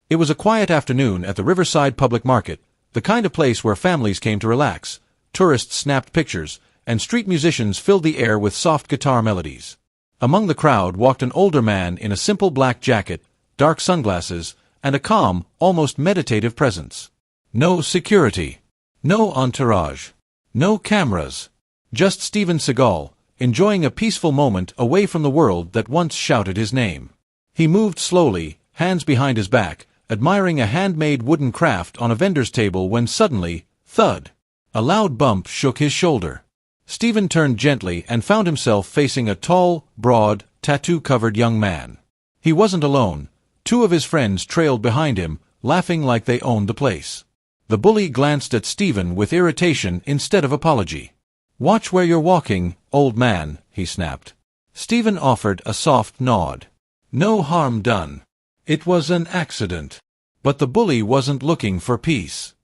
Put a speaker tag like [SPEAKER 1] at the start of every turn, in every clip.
[SPEAKER 1] It was a quiet afternoon at the Riverside Public Market, the kind of place where families came to relax, tourists snapped pictures, and street musicians filled the air with soft guitar melodies. Among the crowd walked an older man in a simple black jacket, dark sunglasses, and a calm, almost meditative presence. No security. No entourage. No cameras. Just Steven Seagal, enjoying a peaceful moment away from the world that once shouted his name. He moved slowly, hands behind his back, admiring a handmade wooden craft on a vendor's table when suddenly, thud! A loud bump shook his shoulder. Steven turned gently and found himself facing a tall, broad, tattoo-covered young man. He wasn't alone. Two of his friends trailed behind him, laughing like they owned the place. The bully glanced at Steven with irritation instead of apology. "Watch where you're walking, old man," he snapped. Steven offered a soft nod. "No harm done. It was an accident." But the bully wasn't looking for peace.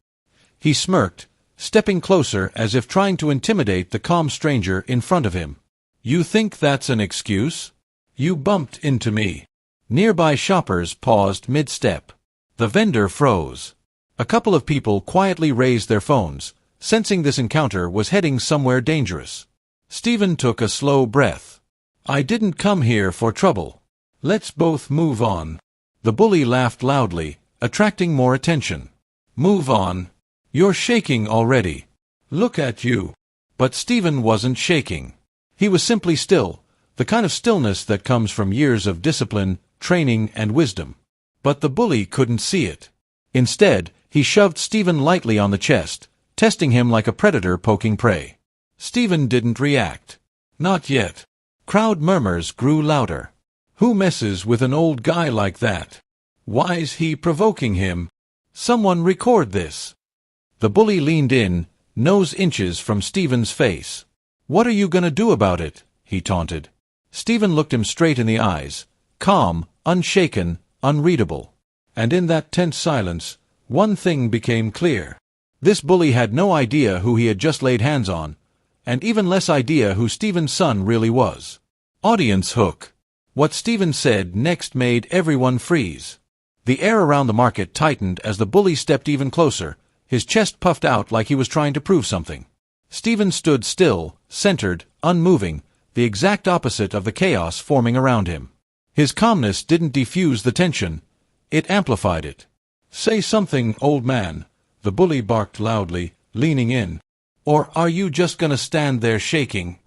[SPEAKER 1] He smirked, stepping closer as if trying to intimidate the calm stranger in front of him. "You think that's an excuse? You bumped into me." Nearby shoppers paused mid-step. The vendor froze. A couple of people quietly raised their phones, sensing this encounter was heading somewhere dangerous. Steven took a slow breath. "I didn't come here for trouble. Let's both move on." The bully laughed loudly, attracting more attention. "Move on? You're shaking already. Look at you." But Steven wasn't shaking. He was simply still, the kind of stillness that comes from years of discipline, training, and wisdom. But the bully couldn't see it. Instead, he shoved Steven lightly on the chest, testing him like a predator poking prey. Steven didn't react. Not yet. Crowd murmurs grew louder. Who messes with an old guy like that? Why's he provoking him? Someone record this. The bully leaned in, nose inches from Steven's face. "What are you gonna do about it?" he taunted. Steven looked him straight in the eyes, calm, unshaken, unreadable. And in that tense silence, one thing became clear. This bully had no idea who he had just laid hands on, and even less idea who Steven's son really was. Audience hook. What Steven said next made everyone freeze. The air around the market tightened as the bully stepped even closer, his chest puffed out like he was trying to prove something. Steven stood still, centered, unmoving, the exact opposite of the chaos forming around him. His calmness didn't defuse the tension, it amplified it. "Say something, old man," the bully barked loudly, leaning in. "Or are you just gonna stand there shaking?"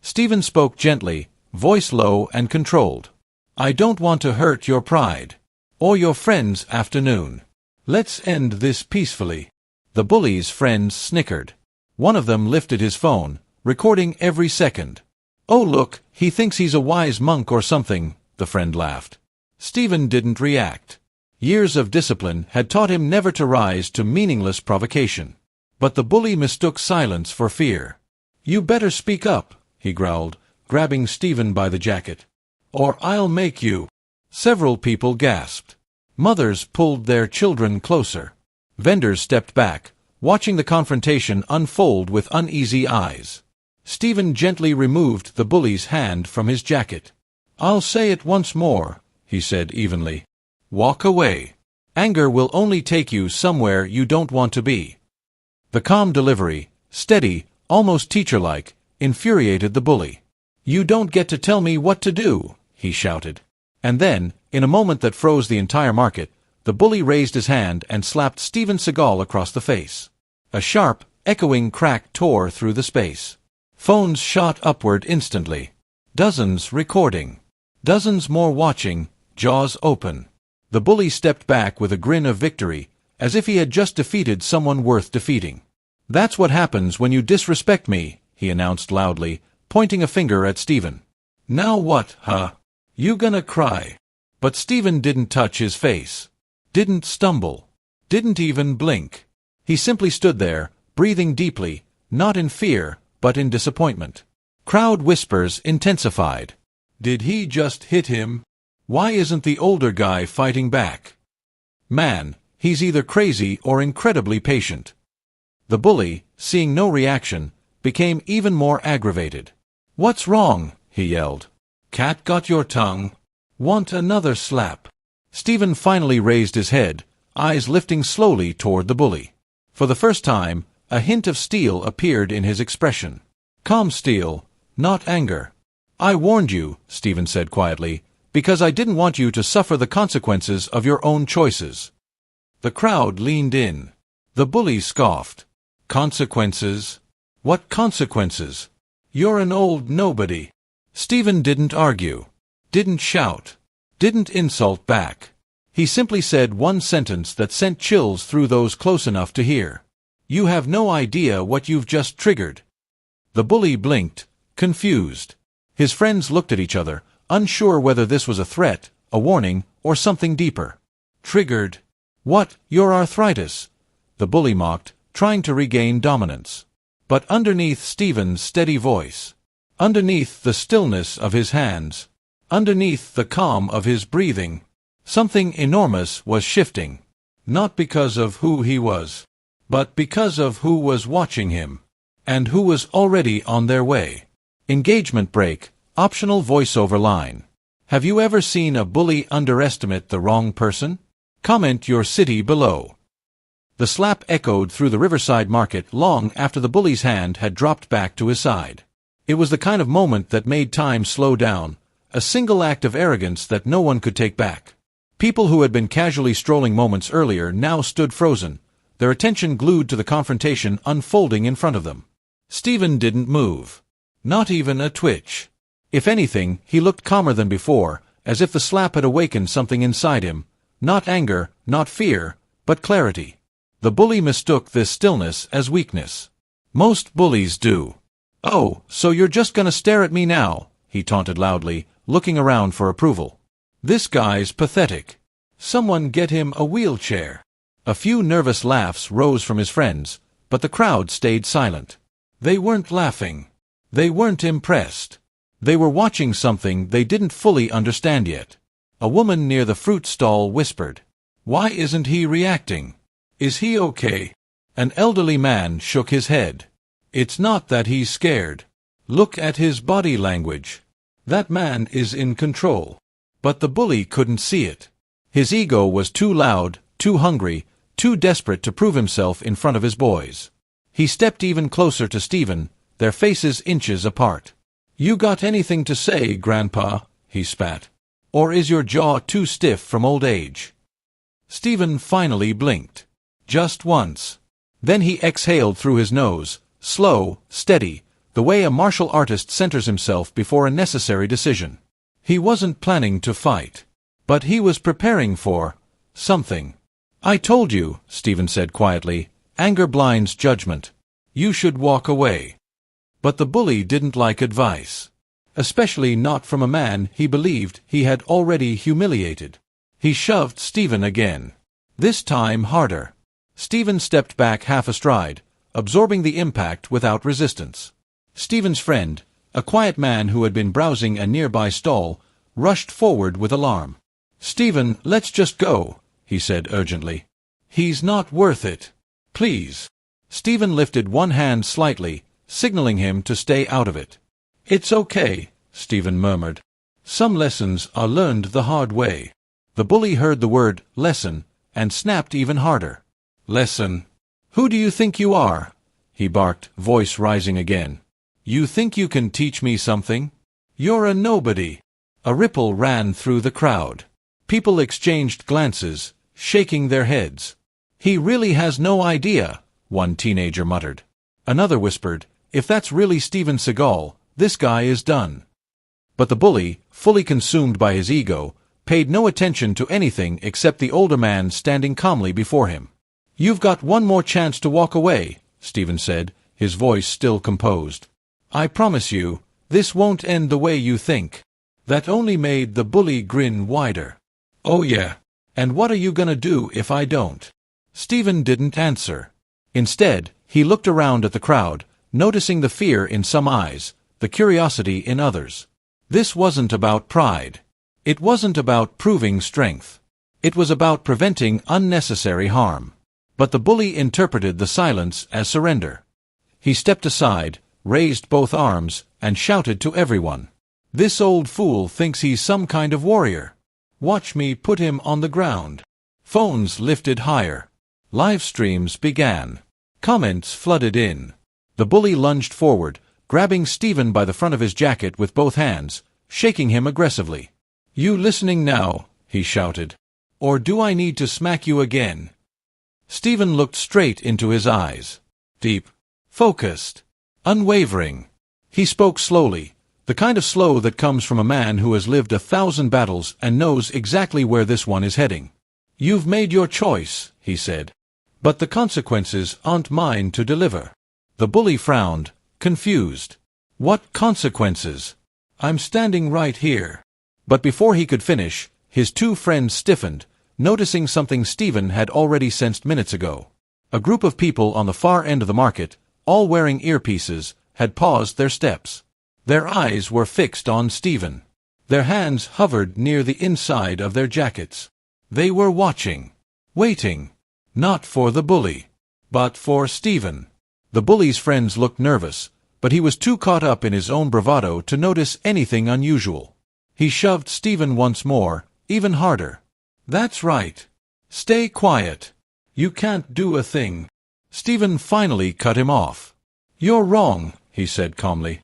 [SPEAKER 1] Steven spoke gently, voice low and controlled. "I don't want to hurt your pride. Or your friend's afternoon. Let's end this peacefully." The bully's friends snickered. One of them lifted his phone, recording every second. "Oh look, he thinks he's a wise monk or something," the friend laughed. Steven didn't react. Years of discipline had taught him never to rise to meaningless provocation. But the bully mistook silence for fear. "You better speak up," he growled, grabbing Steven by the jacket. "Or I'll make you." Several people gasped. Mothers pulled their children closer. Vendors stepped back, watching the confrontation unfold with uneasy eyes. Steven gently removed the bully's hand from his jacket. "I'll say it once more," he said evenly. "Walk away. Anger will only take you somewhere you don't want to be." The calm delivery, steady, almost teacher-like, infuriated the bully. "You don't get to tell me what to do," he shouted. And then, in a moment that froze the entire market, the bully raised his hand and slapped Steven Seagal across the face. A sharp, echoing crack tore through the space. Phones shot upward instantly. Dozens recording. Dozens more watching, jaws open. The bully stepped back with a grin of victory, as if he had just defeated someone worth defeating. "That's what happens when you disrespect me," he announced loudly, pointing a finger at Steven. "Now what, huh? You gonna cry?" But Steven didn't touch his face. Didn't stumble. Didn't even blink. He simply stood there, breathing deeply, not in fear, but in disappointment. Crowd whispers intensified. Did he just hit him? Why isn't the older guy fighting back? Man, he's either crazy or incredibly patient. The bully, seeing no reaction, became even more aggravated. "What's wrong?" he yelled. "Cat got your tongue? Want another slap?" Stephen finally raised his head, eyes lifting slowly toward the bully. For the first time, a hint of steel appeared in his expression. Calm steel, not anger. I warned you, Stephen said quietly, because I didn't want you to suffer the consequences of your own choices. The crowd leaned in. The bully scoffed. Consequences? What consequences? You're an old nobody. Stephen didn't argue, didn't shout, didn't insult back. He simply said one sentence that sent chills through those close enough to hear. You have no idea what you've just triggered. The bully blinked, confused. His friends looked at each other, unsure whether this was a threat, a warning, or something deeper. Triggered? What, your arthritis? The bully mocked, trying to regain dominance. But underneath Stephen's steady voice, underneath the stillness of his hands, underneath the calm of his breathing, something enormous was shifting. Not because of who he was, but because of who was watching him, and who was already on their way. Engagement break, optional voiceover line. Have you ever seen a bully underestimate the wrong person? Comment your city below. The slap echoed through the Riverside Market long after the bully's hand had dropped back to his side. It was the kind of moment that made time slow down, a single act of arrogance that no one could take back. People who had been casually strolling moments earlier now stood frozen, their attention glued to the confrontation unfolding in front of them. Stephen didn't move. Not even a twitch. If anything, he looked calmer than before, as if the slap had awakened something inside him. Not anger, not fear, but clarity. The bully mistook this stillness as weakness. Most bullies do. Oh, so you're just gonna stare at me now, he taunted loudly, looking around for approval. This guy's pathetic. Someone get him a wheelchair. A few nervous laughs rose from his friends, but the crowd stayed silent. They weren't laughing. They weren't impressed. They were watching something they didn't fully understand yet. A woman near the fruit stall whispered, "Why isn't he reacting? Is he okay?" An elderly man shook his head. "It's not that he's scared. Look at his body language. That man is in control." But the bully couldn't see it. His ego was too loud, too hungry, too desperate to prove himself in front of his boys. He stepped even closer to Stephen, their faces inches apart. "You got anything to say, Grandpa?" he spat. "Or is your jaw too stiff from old age?" Stephen finally blinked. Just once. Then he exhaled through his nose, slow, steady, the way a martial artist centers himself before a necessary decision. He wasn't planning to fight. But he was preparing for something. "I told you," Stephen said quietly, "anger blinds judgment. You should walk away." But the bully didn't like advice. Especially not from a man he believed he had already humiliated. He shoved Stephen again. This time harder. Stephen stepped back half a stride, absorbing the impact without resistance. Stephen's friend, a quiet man who had been browsing a nearby stall, rushed forward with alarm. "Stephen, let's just go," he said urgently. "He's not worth it. Please." Stephen lifted one hand slightly, signaling him to stay out of it. "It's okay," Stephen murmured. "Some lessons are learned the hard way." The bully heard the word lesson and snapped even harder. "Lesson? Who do you think you are?" he barked, voice rising again. "You think you can teach me something? You're a nobody." A ripple ran through the crowd. People exchanged glances, shaking their heads. "He really has no idea," one teenager muttered. Another whispered, "If that's really Steven Seagal, this guy is done." But the bully, fully consumed by his ego, paid no attention to anything except the older man standing calmly before him. "You've got one more chance to walk away," Stephen said, his voice still composed. "I promise you, this won't end the way you think." That only made the bully grin wider. "Oh yeah. And what are you gonna do if I don't?" Stephen didn't answer. Instead, he looked around at the crowd, noticing the fear in some eyes, the curiosity in others. This wasn't about pride. It wasn't about proving strength. It was about preventing unnecessary harm. But the bully interpreted the silence as surrender. He stepped aside, raised both arms, and shouted to everyone. "This old fool thinks he's some kind of warrior. Watch me put him on the ground. Phones lifted higher. Live streams began. Comments flooded in. The bully lunged forward, grabbing Stephen by the front of his jacket with both hands, shaking him aggressively. "You listening now?" he shouted. "Or do I need to smack you again?" Stephen looked straight into his eyes. Deep, focused, unwavering. He spoke slowly, the kind of slow that comes from a man who has lived 1,000 battles and knows exactly where this one is heading. "You've made your choice," he said. "But the consequences aren't mine to deliver." The bully frowned, confused. "What consequences?" "I'm standing right here." But before he could finish, his two friends stiffened, noticing something Stephen had already sensed minutes ago. A group of people on the far end of the market, all wearing earpieces, had paused their steps. Their eyes were fixed on Stephen. Their hands hovered near the inside of their jackets. They were watching, waiting, not for the bully, but for Stephen. The bully's friends looked nervous, but he was too caught up in his own bravado to notice anything unusual. He shoved Stephen once more, even harder. "That's right. Stay quiet. You can't do a thing." Stephen finally cut him off. "You're wrong," he said calmly.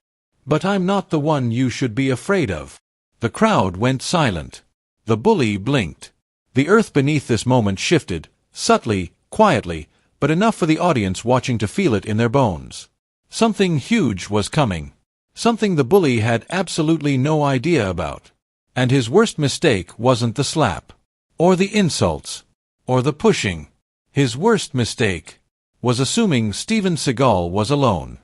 [SPEAKER 1] "But I'm not the one you should be afraid of." The crowd went silent. The bully blinked. The earth beneath this moment shifted, subtly, quietly, but enough for the audience watching to feel it in their bones. Something huge was coming. Something the bully had absolutely no idea about. And his worst mistake wasn't the slap, or the insults, or the pushing. His worst mistake was assuming Steven Seagal was alone.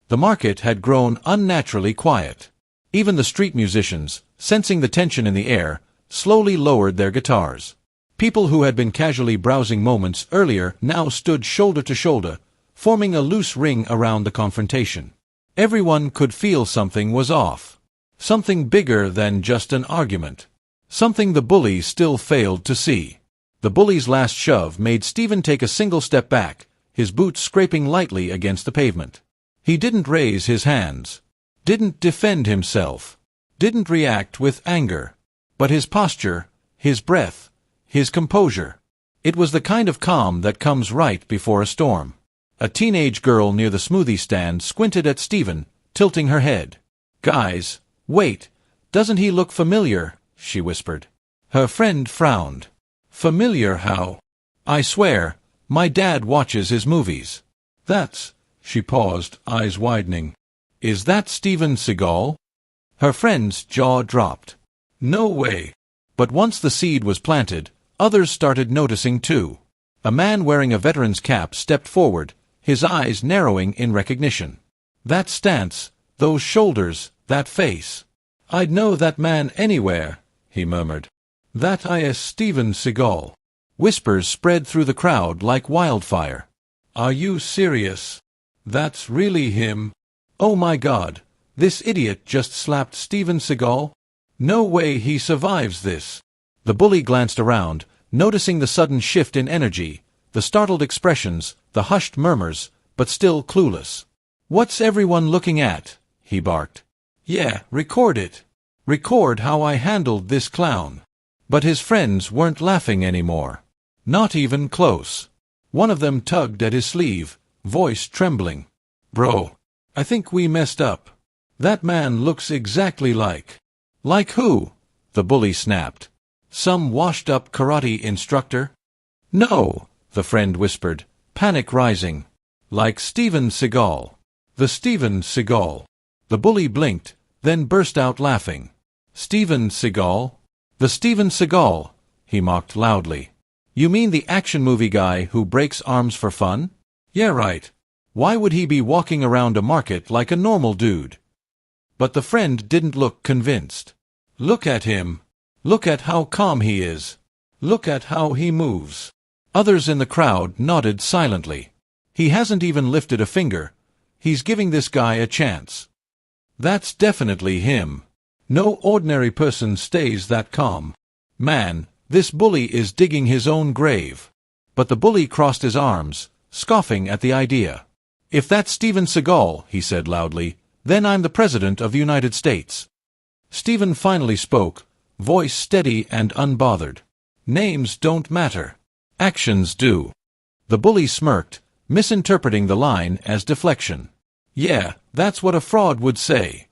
[SPEAKER 1] The market had grown unnaturally quiet. Even the street musicians, sensing the tension in the air, slowly lowered their guitars. People who had been casually browsing moments earlier now stood shoulder to shoulder, forming a loose ring around the confrontation. Everyone could feel something was off. Something bigger than just an argument. Something the bully still failed to see. The bully's last shove made Stephen take a single step back, his boots scraping lightly against the pavement. He didn't raise his hands. Didn't defend himself. Didn't react with anger. But his posture, his breath, his composure. It was the kind of calm that comes right before a storm. A teenage girl near the smoothie stand squinted at Stephen, tilting her head. "Guys, wait, doesn't he look familiar?" she whispered. Her friend frowned. "Familiar how?" "I swear, my dad watches his movies." "That's—" She paused, eyes widening. "Is that Steven Seagal?" Her friend's jaw dropped. "No way." But once the seed was planted, others started noticing too. A man wearing a veteran's cap stepped forward, his eyes narrowing in recognition. That stance, those shoulders, that face. "I'd know that man anywhere," he murmured. "That is Steven Seagal." Whispers spread through the crowd like wildfire. "Are you serious? That's really him? Oh my God, this idiot just slapped Steven Seagal? No way he survives this." The bully glanced around, noticing the sudden shift in energy, the startled expressions, the hushed murmurs, but still clueless. "What's everyone looking at?" he barked. "Yeah, record it. Record how I handled this clown." But his friends weren't laughing anymore. Not even close. One of them tugged at his sleeve, voice trembling. "Bro, I think we messed up. That man looks exactly like—" "Like who?" the bully snapped. "Some washed-up karate instructor?" "No," the friend whispered, panic rising. "Like Steven Seagal. The Steven Seagal." The bully blinked, then burst out laughing. "Steven Seagal? The Steven Seagal," he mocked loudly. "You mean the action movie guy who breaks arms for fun? Yeah, right. Why would he be walking around a market like a normal dude?" But the friend didn't look convinced. "Look at him. Look at how calm he is. Look at how he moves." Others in the crowd nodded silently. "He hasn't even lifted a finger. He's giving this guy a chance. That's definitely him. No ordinary person stays that calm. Man, this bully is digging his own grave." But the bully crossed his arms, scoffing at the idea. "If that's Steven Seagal," he said loudly, "then I'm the President of the United States." Stephen finally spoke, voice steady and unbothered. Names don't matter. Actions do. The bully smirked, misinterpreting the line as deflection. Yeah, that's what a fraud would say.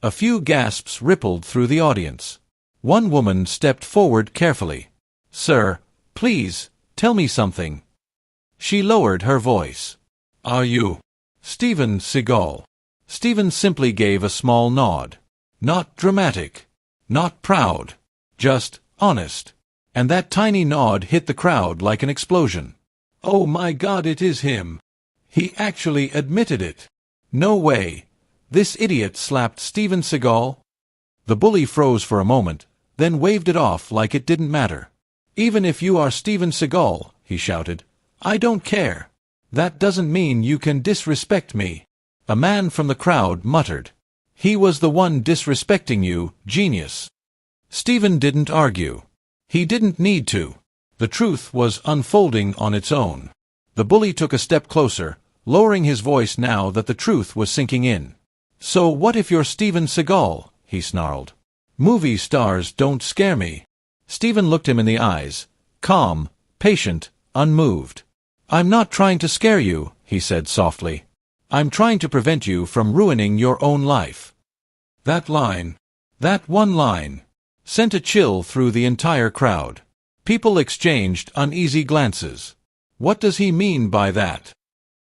[SPEAKER 1] A few gasps rippled through the audience. One woman stepped forward carefully. Sir, please, tell me something. She lowered her voice. Are you Steven Seagal? Steven simply gave a small nod. Not dramatic. Not proud. Just honest. And that tiny nod hit the crowd like an explosion. Oh my God, it is him. He actually admitted it. No way. This idiot slapped Steven Seagal? The bully froze for a moment, then waved it off like it didn't matter. Even if you are Steven Seagal, he shouted, I don't care. That doesn't mean you can disrespect me. A man from the crowd muttered. He was the one disrespecting you, genius. Steven didn't argue. He didn't need to. The truth was unfolding on its own. The bully took a step closer, lowering his voice now that the truth was sinking in. So what if you're Steven Seagal? He snarled. Movie stars don't scare me. Steven looked him in the eyes, calm, patient, unmoved. I'm not trying to scare you, he said softly. I'm trying to prevent you from ruining your own life. That line, that one line, sent a chill through the entire crowd. People exchanged uneasy glances. What does he mean by that?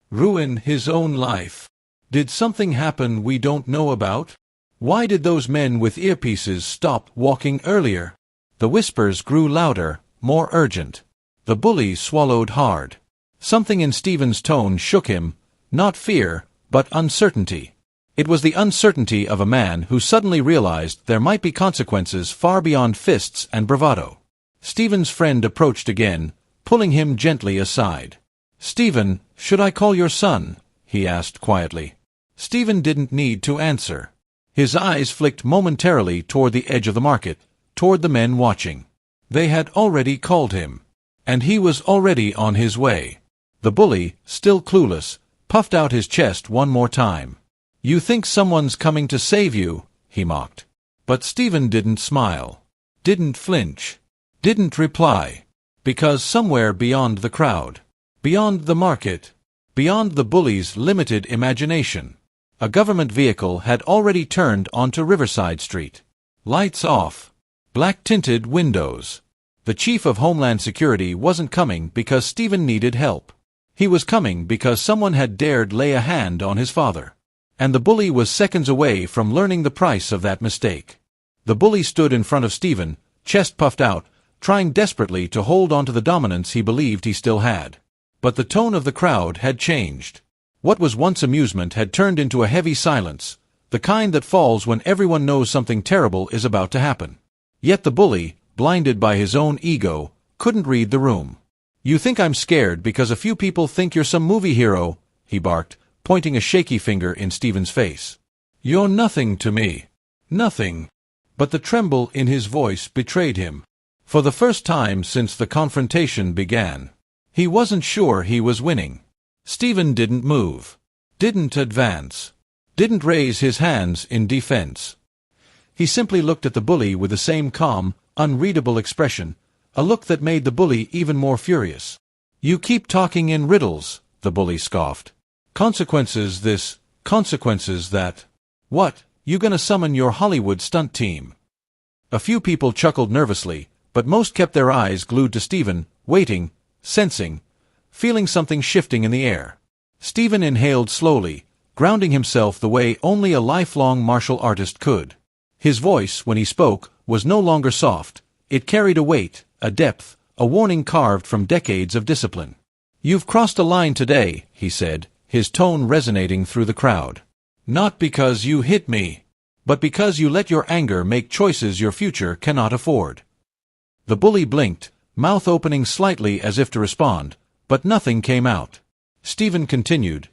[SPEAKER 1] Ruin his own life. Did something happen we don't know about? Why did those men with earpieces stop walking earlier? The whispers grew louder, more urgent. The bully swallowed hard. Something in Steven's tone shook him, not fear, but uncertainty. It was the uncertainty of a man who suddenly realized there might be consequences far beyond fists and bravado. Steven's friend approached again, pulling him gently aside. Steven, should I call your son? He asked quietly. Steven didn't need to answer. His eyes flicked momentarily toward the edge of the market, toward the men watching. They had already called him. And he was already on his way. The bully, still clueless, puffed out his chest one more time. You think someone's coming to save you? He mocked. But Steven didn't smile. Didn't flinch. Didn't reply. Because somewhere beyond the crowd, beyond the market, beyond the bully's limited imagination, a government vehicle had already turned onto Riverside Street. Lights off. Black-tinted windows. The chief of Homeland Security wasn't coming because Steven needed help. He was coming because someone had dared lay a hand on his father. And the bully was seconds away from learning the price of that mistake. The bully stood in front of Steven, chest puffed out, trying desperately to hold on to the dominance he believed he still had. But the tone of the crowd had changed. What was once amusement had turned into a heavy silence, the kind that falls when everyone knows something terrible is about to happen. Yet the bully, blinded by his own ego, couldn't read the room. You think I'm scared because a few people think you're some movie hero, he barked, pointing a shaky finger in Steven's face. You're nothing to me. Nothing. But the tremble in his voice betrayed him. For the first time since the confrontation began, he wasn't sure he was winning. Steven didn't move. Didn't advance. Didn't raise his hands in defense. He simply looked at the bully with the same calm, unreadable expression, a look that made the bully even more furious. You keep talking in riddles, the bully scoffed. Consequences this, consequences that. What, you gonna summon your Hollywood stunt team? A few people chuckled nervously, but most kept their eyes glued to Steven, waiting, sensing, feeling something shifting in the air. Steven inhaled slowly, grounding himself the way only a lifelong martial artist could. His voice, when he spoke, was no longer soft. It carried a weight, a depth, a warning carved from decades of discipline. You've crossed a line today, he said, his tone resonating through the crowd. Not because you hit me, but because you let your anger make choices your future cannot afford. The bully blinked, mouth opening slightly as if to respond, but nothing came out. Steven continued,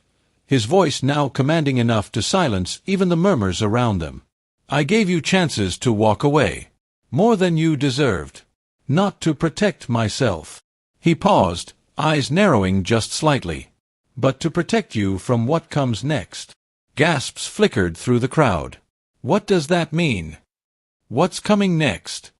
[SPEAKER 1] his voice now commanding enough to silence even the murmurs around them. I gave you chances to walk away. More than you deserved. Not to protect myself. He paused, eyes narrowing just slightly. But to protect you from what comes next. Gasps flickered through the crowd. What does that mean? What's coming next?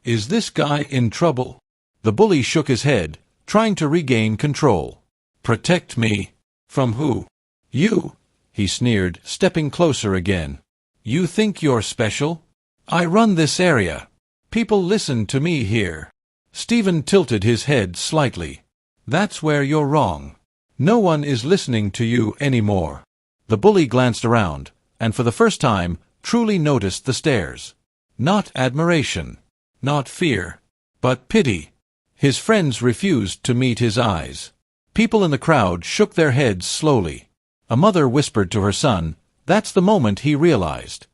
[SPEAKER 1] Is this guy in trouble? The bully shook his head, trying to regain control. Protect me. From who? You, he sneered, stepping closer again. You think you're special? I run this area. People listen to me here. Stephen tilted his head slightly. That's where you're wrong. No one is listening to you anymore. The bully glanced around, and for the first time, truly noticed the stares. Not admiration. Not fear. But pity. His friends refused to meet his eyes. People in the crowd shook their heads slowly. A mother whispered to her son, "That's the moment," he realized.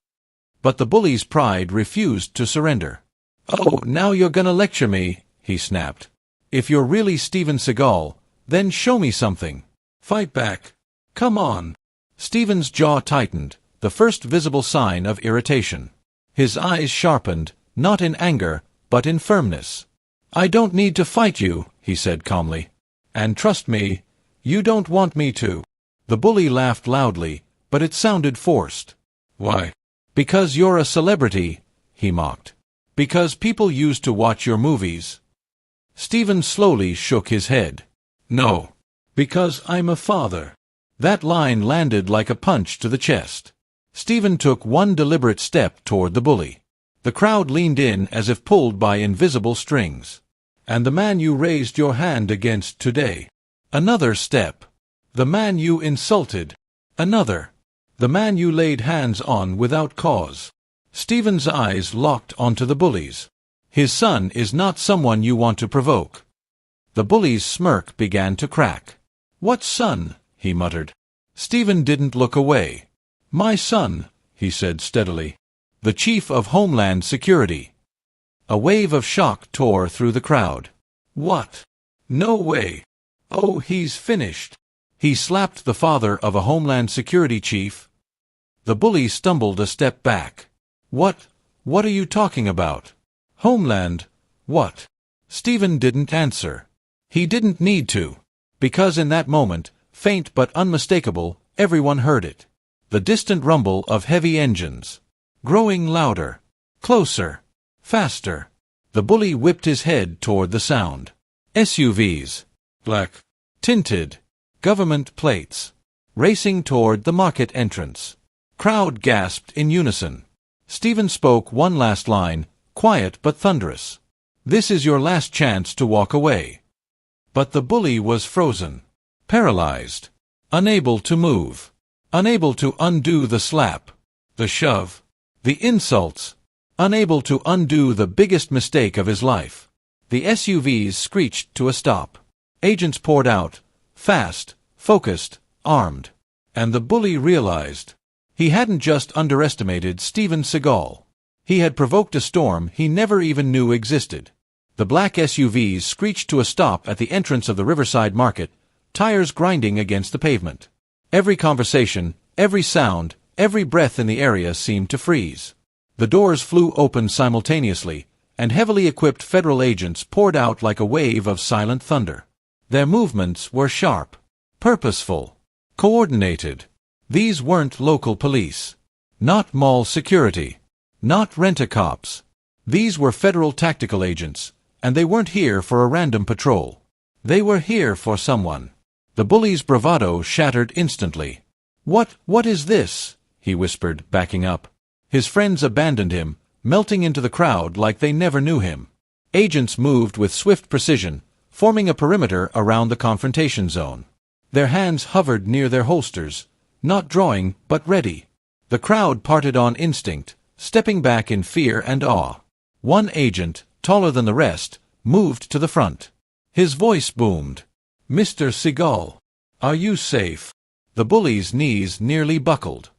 [SPEAKER 1] But the bully's pride refused to surrender. "Oh, now you're gonna lecture me," he snapped. "If you're really Steven Seagal, then show me something. Fight back. Come on." Steven's jaw tightened, the first visible sign of irritation. His eyes sharpened, not in anger, but in firmness. "I don't need to fight you," he said calmly. "And trust me, you don't want me to." The bully laughed loudly, but it sounded forced. "Why?" "Because you're a celebrity," he mocked. "Because people used to watch your movies." Stephen slowly shook his head. "No. Because I'm a father." That line landed like a punch to the chest. Stephen took one deliberate step toward the bully. The crowd leaned in as if pulled by invisible strings. "And the man you raised your hand against today." Another step. "The man you insulted." Another. "The man you laid hands on without cause." Stephen's eyes locked onto the bully's. "His son is not someone you want to provoke." The bully's smirk began to crack. "What son?" he muttered. Stephen didn't look away. "My son," he said steadily. "The chief of Homeland Security." A wave of shock tore through the crowd. "What? No way. Oh, he's finished." He slapped the father of a Homeland Security chief. The bully stumbled a step back. What are you talking about?" "Homeland, what?" Stephen didn't answer. He didn't need to. Because in that moment, faint but unmistakable, everyone heard it. The distant rumble of heavy engines. Growing louder. Closer. Faster. The bully whipped his head toward the sound. SUVs. Black. Tinted. Government plates. Racing toward the market entrance. Crowd gasped in unison. Stephen spoke one last line, quiet but thunderous. "This is your last chance to walk away." But the bully was frozen. Paralyzed. Unable to move. Unable to undo the slap. The shove. The insults. Unable to undo the biggest mistake of his life. The SUVs screeched to a stop. Agents poured out. Fast, focused, armed. And the bully realized. He hadn't just underestimated Steven Seagal. He had provoked a storm he never even knew existed. The black SUVs screeched to a stop at the entrance of the Riverside Market, tires grinding against the pavement. Every conversation, every sound, every breath in the area seemed to freeze. The doors flew open simultaneously, and heavily equipped federal agents poured out like a wave of silent thunder. Their movements were sharp, purposeful, coordinated. These weren't local police. Not mall security. Not rent-a-cops. These were federal tactical agents, and they weren't here for a random patrol. They were here for someone. The bully's bravado shattered instantly. What is this?" he whispered, backing up. His friends abandoned him, melting into the crowd like they never knew him. Agents moved with swift precision, forming a perimeter around the confrontation zone. Their hands hovered near their holsters, not drawing, but ready. The crowd parted on instinct, stepping back in fear and awe. One agent, taller than the rest, moved to the front. His voice boomed. "Mr. Seagal, are you safe?" The bully's knees nearly buckled.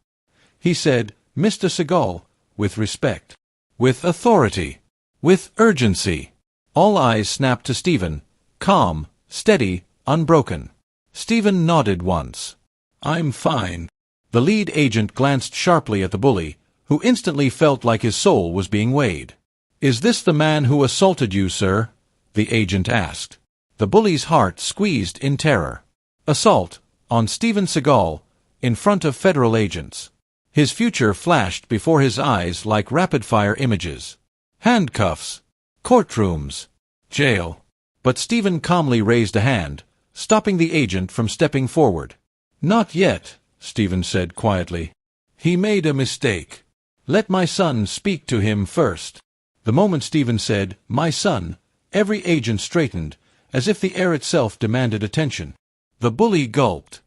[SPEAKER 1] He said, "Mr. Seagal," with respect, with authority, with urgency. All eyes snapped to Stephen, calm, steady, unbroken. Stephen nodded once. "I'm fine." The lead agent glanced sharply at the bully, who instantly felt like his soul was being weighed. "Is this the man who assaulted you, sir?" the agent asked. The bully's heart squeezed in terror. Assault, on Steven Seagal, in front of federal agents. His future flashed before his eyes like rapid-fire images. Handcuffs. Courtrooms. Jail. But Stephen calmly raised a hand, stopping the agent from stepping forward. Not yet, Stephen said quietly. He made a mistake. Let my son speak to him first. The moment Stephen said, "My son," every agent straightened, as if the air itself demanded attention. The bully gulped.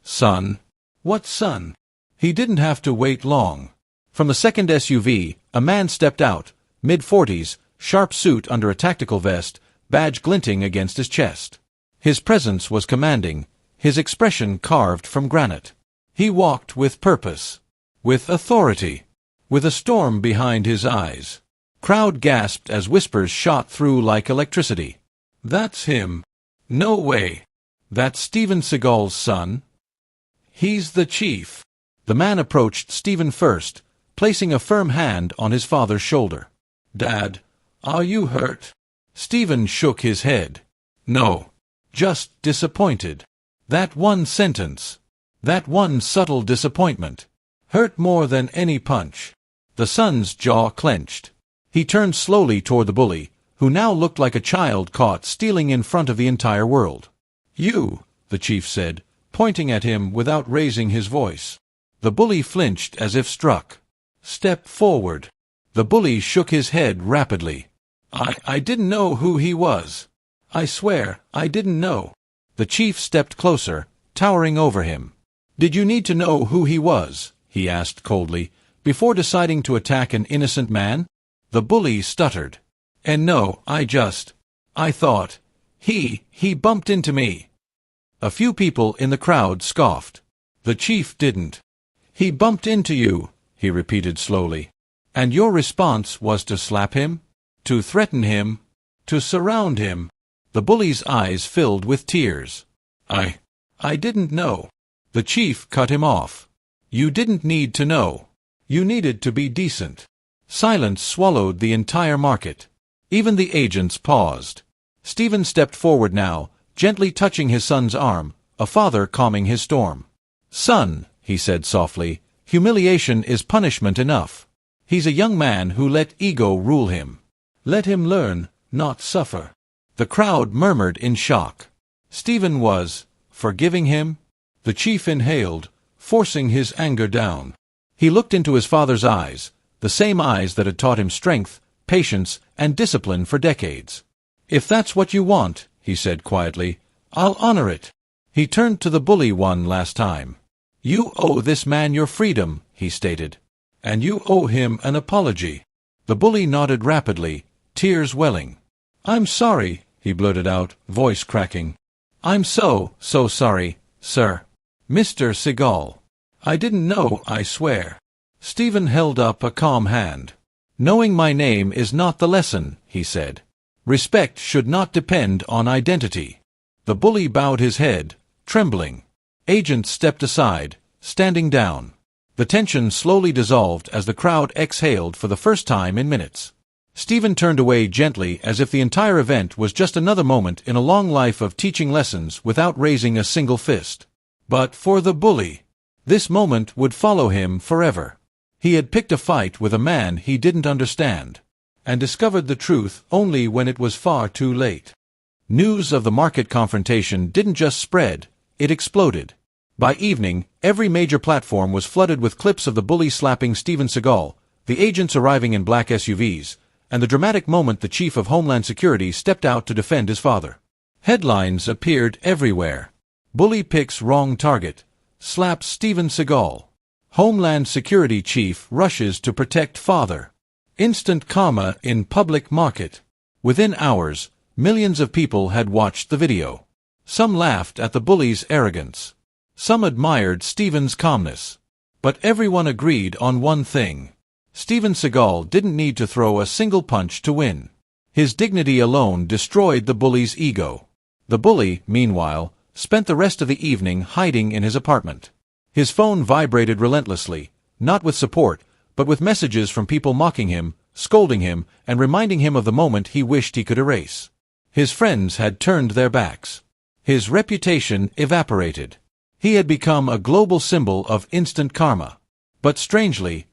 [SPEAKER 1] Son? What son? He didn't have to wait long. From the second SUV, a man stepped out, mid-40s, sharp suit under a tactical vest, badge glinting against his chest. His presence was commanding, his expression carved from granite. He walked with purpose, with authority, with a storm behind his eyes. Crowd gasped as whispers shot through like electricity. That's him. No way. That's Steven Seagal's son. He's the chief. The man approached Stephen first, placing a firm hand on his father's shoulder. Dad, are you hurt? Stephen shook his head. No. Just disappointed. That one sentence. That one subtle disappointment. Hurt more than any punch. The son's jaw clenched. He turned slowly toward the bully, who now looked like a child caught stealing in front of the entire world. You, the chief said, pointing at him without raising his voice. The bully flinched as if struck. Step forward. The bully shook his head rapidly. I didn't know who he was. I swear, I didn't know. The chief stepped closer, towering over him. Did you need to know who he was? He asked coldly, before deciding to attack an innocent man. The bully stuttered. And no, I thought. He bumped into me. A few people in the crowd scoffed. The chief didn't. He bumped into you, he repeated slowly. And your response was to slap him? To threaten him? To surround him? The bully's eyes filled with tears. I didn't know. The chief cut him off. You didn't need to know. You needed to be decent. Silence swallowed the entire market. Even the agents paused. Stephen stepped forward now, gently touching his son's arm, a father calming his storm. Son, he said softly, humiliation is punishment enough. He's a young man who let ego rule him. Let him learn, not suffer. The crowd murmured in shock. Stephen was forgiving him? The chief inhaled, forcing his anger down. He looked into his father's eyes, the same eyes that had taught him strength, patience, and discipline for decades. If that's what you want, he said quietly, I'll honor it. He turned to the bully one last time. You owe this man your freedom, he stated. And you owe him an apology. The bully nodded rapidly, tears welling. I'm sorry, he blurted out, voice cracking. I'm so sorry, sir. Mr. Seagal. I didn't know, I swear. Stephen held up a calm hand. Knowing my name is not the lesson, he said. Respect should not depend on identity. The bully bowed his head, trembling. Agents stepped aside, standing down. The tension slowly dissolved as the crowd exhaled for the first time in minutes. Stephen turned away gently as if the entire event was just another moment in a long life of teaching lessons without raising a single fist. But for the bully, this moment would follow him forever. He had picked a fight with a man he didn't understand, and discovered the truth only when it was far too late. News of the market confrontation didn't just spread, it exploded. By evening, every major platform was flooded with clips of the bully slapping Steven Seagal, the agents arriving in black SUVs, and the dramatic moment the chief of Homeland Security stepped out to defend his father. Headlines appeared everywhere. Bully picks wrong target. Slaps Steven Seagal. Homeland Security chief rushes to protect father. Instant karma in public market. Within hours, millions of people had watched the video. Some laughed at the bully's arrogance. Some admired Steven's calmness. But everyone agreed on one thing. Steven Seagal didn't need to throw a single punch to win. His dignity alone destroyed the bully's ego. The bully, meanwhile, spent the rest of the evening hiding in his apartment. His phone vibrated relentlessly, not with support, but with messages from people mocking him, scolding him, and reminding him of the moment he wished he could erase. His friends had turned their backs. His reputation evaporated. He had become a global symbol of instant karma. But strangely,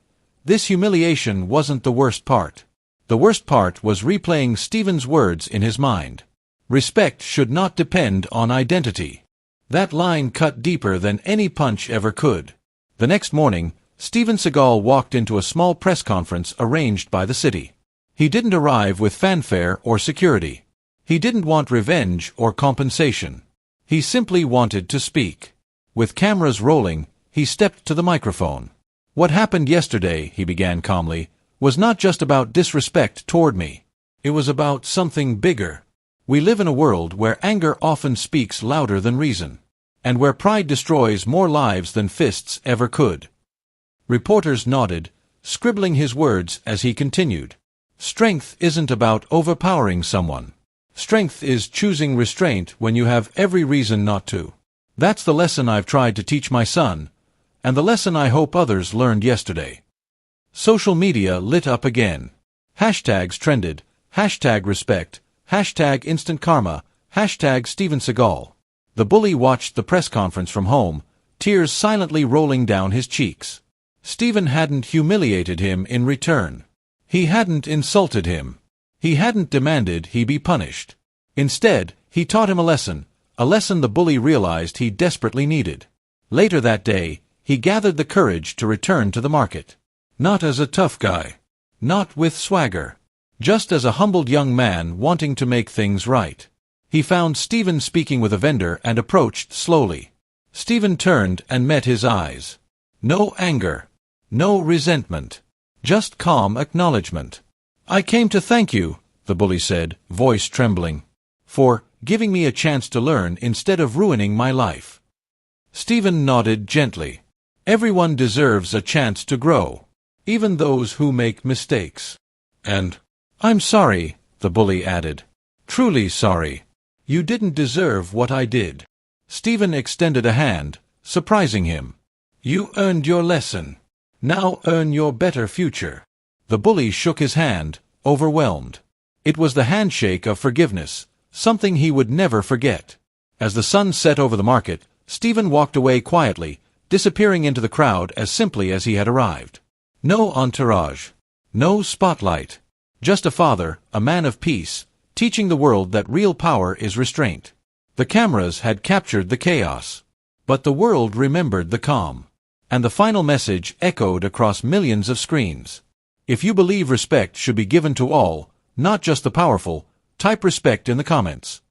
[SPEAKER 1] this humiliation wasn't the worst part. The worst part was replaying Stephen's words in his mind. Respect should not depend on identity. That line cut deeper than any punch ever could. The next morning, Steven Seagal walked into a small press conference arranged by the city. He didn't arrive with fanfare or security. He didn't want revenge or compensation. He simply wanted to speak. With cameras rolling, he stepped to the microphone. What happened yesterday, he began calmly, was not just about disrespect toward me. It was about something bigger. We live in a world where anger often speaks louder than reason, and where pride destroys more lives than fists ever could. Reporters nodded, scribbling his words as he continued. Strength isn't about overpowering someone. Strength is choosing restraint when you have every reason not to. That's the lesson I've tried to teach my son, and the lesson I hope others learned yesterday. Social media lit up again. Hashtags trended, #respect, #instant karma, #Steven Seagal. The bully watched the press conference from home, tears silently rolling down his cheeks. Steven hadn't humiliated him in return. He hadn't insulted him. He hadn't demanded he be punished. Instead, he taught him a lesson the bully realized he desperately needed. Later that day, he gathered the courage to return to the market. Not as a tough guy. Not with swagger. Just as a humbled young man wanting to make things right. He found Steven speaking with a vendor and approached slowly. Steven turned and met his eyes. No anger. No resentment. Just calm acknowledgement. "I came to thank you," the bully said, voice trembling, "for giving me a chance to learn instead of ruining my life." Steven nodded gently. Everyone deserves a chance to grow, even those who make mistakes. "And I'm sorry," the bully added. "Truly sorry. You didn't deserve what I did." Steven extended a hand, surprising him. "You earned your lesson. Now earn your better future." The bully shook his hand, overwhelmed. It was the handshake of forgiveness, something he would never forget. As the sun set over the market, Steven walked away quietly, disappearing into the crowd as simply as he had arrived. No entourage. No spotlight. Just a father, a man of peace, teaching the world that real power is restraint. The cameras had captured the chaos, but the world remembered the calm. And the final message echoed across millions of screens. If you believe respect should be given to all, not just the powerful, type respect in the comments.